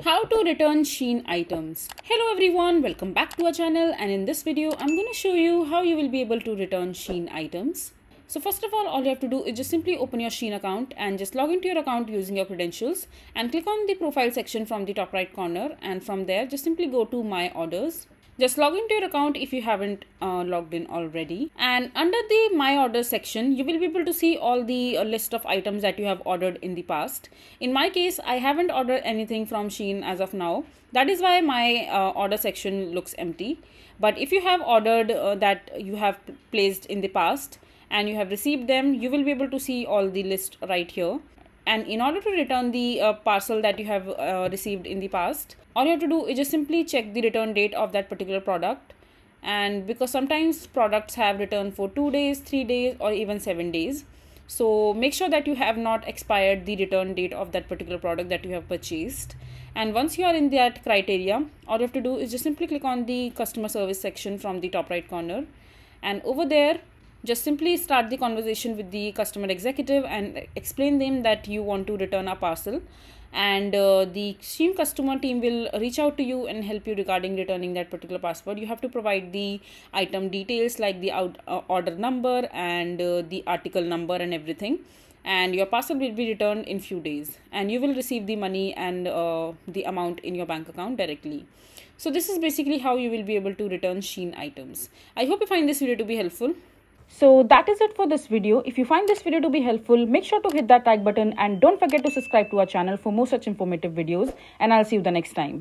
How to return Shein items. Hello everyone, welcome back to our channel, and in this video I'm going to show you how you will be able to return Shein items. So first of all you have to do is just simply open your Shein account and just log into your account using your credentials and click on the profile section from the top right corner, and from there just simply go to my orders. Just log into your account if you haven't logged in already, and under the my orders section you will be able to see all the list of items that you have ordered in the past. In my case, I haven't ordered anything from Shein as of now. That is why my order section looks empty. But if you have ordered that you have placed in the past and you have received them, you will be able to see all the list right here. And in order to return the parcel that you have received in the past, all you have to do is just simply check the return date of that particular product. And because sometimes products have return for 2 days, 3 days, or even 7 days, so make sure that you have not expired the return date of that particular product that you have purchased. And once you are in that criteria, all you have to do is just simply click on the customer service section from the top right corner, and over there just simply start the conversation with the customer executive and explain them that you want to return a parcel, and the Shein customer team will reach out to you and help you regarding returning that particular parcel. You have to provide the item details like the order number and the article number and everything, and your parcel will be returned in few days, and you will receive the money and the amount in your bank account directly. So this is basically how you will be able to return Shein items. I hope you find this video to be helpful. So that is it for this video. If you find this video to be helpful, make sure to hit that like button and don't forget to subscribe to our channel for more such informative videos, and I'll see you the next time.